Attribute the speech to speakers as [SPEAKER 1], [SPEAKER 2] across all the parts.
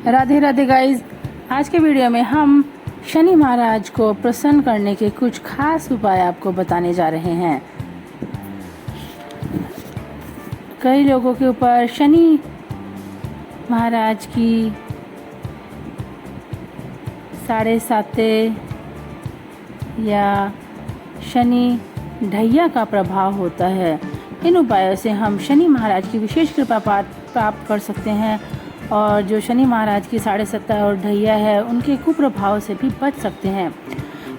[SPEAKER 1] Radhe Radhe guys. आज के video में हम शनि महाराज को प्रसन्न करने के कुछ खास उपाय आपको बताने जा रहे हैं। कई लोगों के ऊपर शनि महाराज की 7.5 या शनि ढैया का प्रभाव होता है। इन उपायों से हम शनि महाराज की विशेष कृपा प्राप्त कर सकते हैं और जो शनि महाराज की 7.5 और ढैया है उनके कुप्रभाव से भी बच सकते हैं।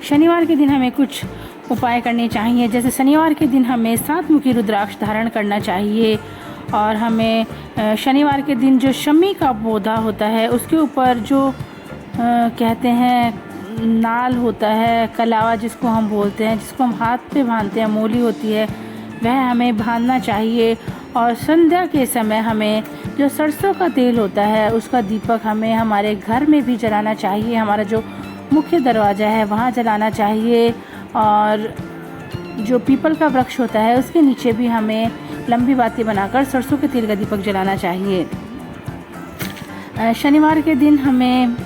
[SPEAKER 1] शनिवार के दिन हमें कुछ उपाय करने चाहिए। जैसे शनिवार के दिन हमें 7 मुखी रुद्राक्ष धारण करना चाहिए और हमें शनिवार के दिन जो शमी का पौधा होता है उसके ऊपर जो कहते हैं नाल होता है, कलावा जिसको हम बोलते हैं, जिसको हम हाथ पे बांधते हैं, मोली होती है, वह हमें बांधना चाहिए। और संध्या के समय हमें जो सरसों का तेल होता है उसका दीपक हमें हमारे घर में भी जलाना चाहिए। हमारा जो मुख्य दरवाज़ा है वहाँ जलाना चाहिए और जो पीपल का वृक्ष होता है उसके नीचे भी हमें लंबी बाती बनाकर सरसों के तेल का दीपक जलाना चाहिए। शनिवार के दिन हमें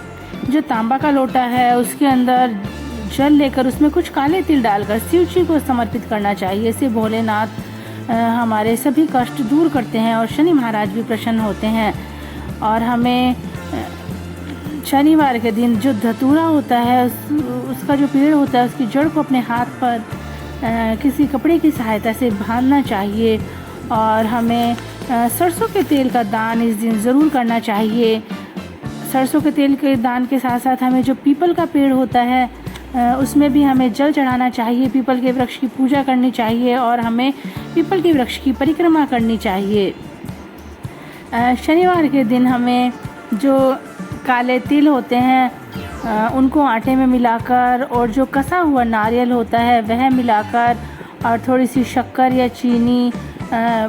[SPEAKER 1] जो तांबा का लोटा है उसके अंदर जल लेकर उसमें कुछ काले तिल डालकर शिव जी को समर्पित करना चाहिए। इससे भोलेनाथ हमारे सभी कष्ट दूर करते हैं और शनि महाराज भी प्रसन्न होते हैं। और हमें शनिवार के दिन जो धतूरा होता है उसका जो पेड़ होता है उसकी जड़ को अपने हाथ पर किसी कपड़े की सहायता से बांधना चाहिए। और हमें सरसों के तेल का दान इस दिन ज़रूर करना चाहिए। सरसों के तेल के दान के साथ साथ हमें जो पीपल का पेड़ होता है उसमें भी हमें जल चढ़ाना चाहिए, पीपल के वृक्ष की पूजा करनी चाहिए और हमें पीपल के वृक्ष की परिक्रमा करनी चाहिए। शनिवार के दिन हमें जो काले तिल होते हैं उनको आटे में मिलाकर और जो कसा हुआ नारियल होता है वह मिलाकर और थोड़ी सी शक्कर या चीनी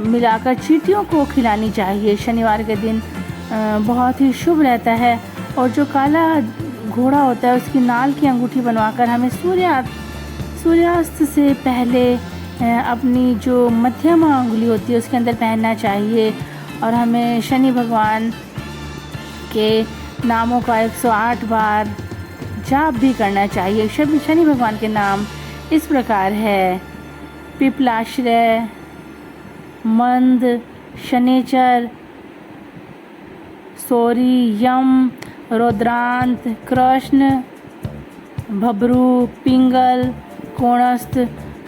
[SPEAKER 1] मिलाकर चींटियों को खिलानी चाहिए। शनिवार के दिन बहुत ही शुभ रहता है। और जो काला घोड़ा होता है उसकी नाल की अंगूठी बनवाकर हमें सूर्यास्त से पहले अपनी जो मध्यमा अंगुली होती है उसके अंदर पहनना चाहिए। और हमें शनि भगवान के नामों का 108 बार जाप भी करना चाहिए। शनि भगवान के नाम इस प्रकार है: पिपलाश्रय, मंद, शनेचर, सौरी, यम, रुद्रांत, कृष्ण, भबरू, पिंगल, कोणस्थ।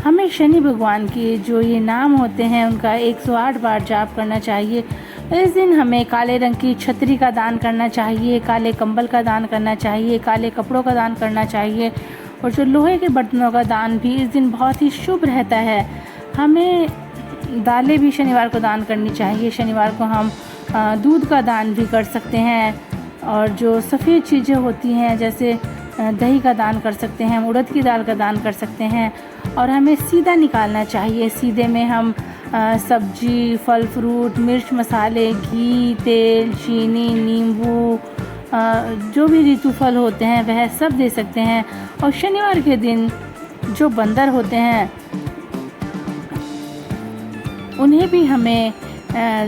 [SPEAKER 1] हमें शनि भगवान के जो ये नाम होते हैं उनका 108 बार जाप करना चाहिए। इस दिन हमें काले रंग की छतरी का दान करना चाहिए, काले कंबल का दान करना चाहिए, काले कपड़ों का दान करना चाहिए और जो लोहे के बर्तनों का दान भी इस दिन बहुत ही शुभ रहता है। हमें दालें भी शनिवार को दान करनी चाहिए। शनिवार को हम दूध का दान भी कर सकते हैं और जो सफ़ेद चीज़ें होती हैं जैसे दही का दान कर सकते हैं, उड़द की दाल का दान कर सकते हैं। और हमें सीधा निकालना चाहिए। सीधे में हम सब्जी, फल फ्रूट, मिर्च मसाले, घी, तेल, चीनी, नींबू, जो भी ऋतु फल होते हैं वह सब दे सकते हैं। और शनिवार के दिन जो बंदर होते हैं उन्हें भी हमें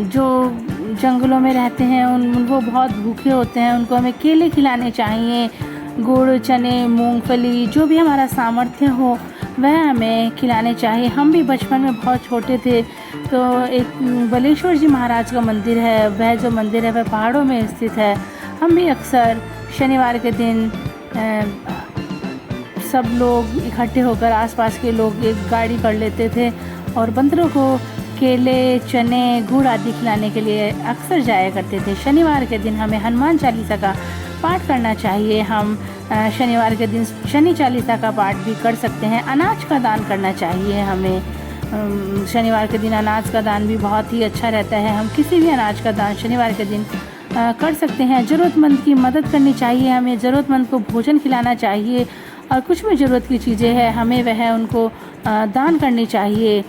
[SPEAKER 1] जो जंगलों में रहते हैं वो बहुत भूखे होते हैं, उनको हमें केले खिलाने चाहिए। गुड़, चने, मूंगफली, जो भी हमारा सामर्थ्य हो वह हमें खिलाने चाहिए। हम भी बचपन में बहुत छोटे थे तो एक बलेश्वर जी महाराज का मंदिर है, वह जो मंदिर है वह पहाड़ों में स्थित है। हम भी अक्सर शनिवार के दिन सब लोग इकट्ठे होकर आसपास के लोग एक गाड़ी कर लेते थे और बंदरों को केले, चने, गुड़ आदि खिलाने के लिए अक्सर जाया करते थे। शनिवार के दिन हमें हनुमान चालीसा का पाठ करना चाहिए। हम शनिवार के दिन शनि चालीसा का पाठ भी कर सकते हैं। अनाज का दान करना चाहिए हमें। शनिवार के दिन अनाज का दान भी बहुत ही अच्छा रहता है। हम किसी भी अनाज का दान शनिवार के दिन कर सकते हैं। ज़रूरतमंद की मदद करनी चाहिए। हमें ज़रूरतमंद को भोजन खिलाना चाहिए और कुछ भी ज़रूरत की चीज़ें हैं हमें वह उनको दान करनी चाहिए।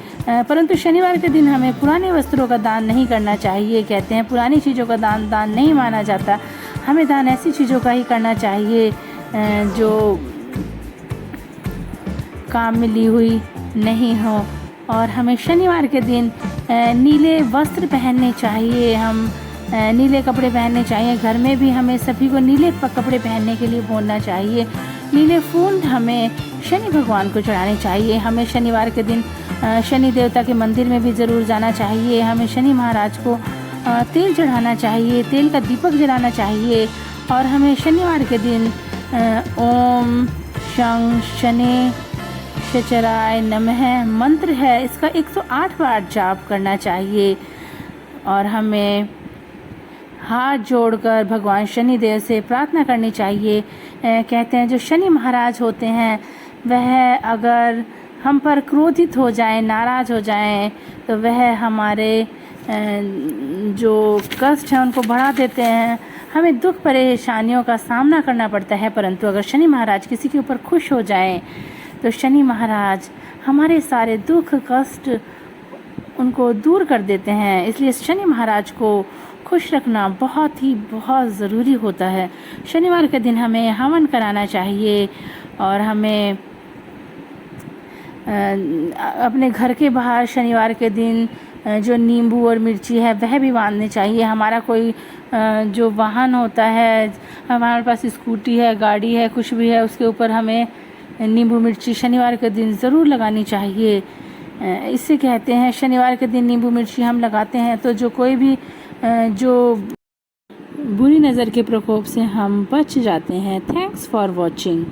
[SPEAKER 1] परंतु शनिवार के दिन हमें पुराने वस्त्रों का दान नहीं करना चाहिए। कहते हैं पुरानी चीज़ों का दान नहीं माना जाता। हमें दान ऐसी चीज़ों का ही करना चाहिए जो काम में ली हुई नहीं हो। और हमें शनिवार के दिन नीले वस्त्र पहनने चाहिए। हम नीले कपड़े पहनने चाहिए। घर में भी हमें सभी को नीले कपड़े पहनने के लिए बोलना चाहिए। नीले फूल हमें शनि भगवान को चढ़ाने चाहिए। हमें शनिवार के दिन शनि देवता के मंदिर में भी ज़रूर जाना चाहिए। हमें शनि महाराज को तेल चढ़ाना चाहिए, तेल का दीपक जलाना चाहिए। और हमें शनिवार के दिन ओम शं शनि शचराय नमः मंत्र है, इसका 108 बार जाप करना चाहिए। और हमें हाथ जोड़कर भगवान शनिदेव से प्रार्थना करनी चाहिए। कहते हैं जो शनि महाराज होते हैं वह अगर हम पर क्रोधित हो जाएं, नाराज़ हो जाएं, तो वह हमारे जो कष्ट हैं उनको बढ़ा देते हैं। हमें दुख परेशानियों का सामना करना पड़ता है, परंतु अगर शनि महाराज किसी के ऊपर खुश हो जाएं तो शनि महाराज हमारे सारे दुख कष्ट उनको दूर कर देते हैं। इसलिए शनि महाराज को खुश रखना बहुत ज़रूरी होता है। शनिवार के दिन हमें हवन कराना चाहिए और हमें अपने घर के बाहर शनिवार के दिन जो नींबू और मिर्ची है वह भी बांधनी चाहिए। हमारा कोई जो वाहन होता है, हमारे पास स्कूटी है, गाड़ी है, कुछ भी है, उसके ऊपर हमें नींबू मिर्ची शनिवार के दिन ज़रूर लगानी चाहिए। इससे कहते हैं शनिवार के दिन नींबू मिर्ची हम लगाते हैं तो जो कोई भी जो बुरी नज़र के प्रकोप से हम बच जाते हैं। Thanks for watching.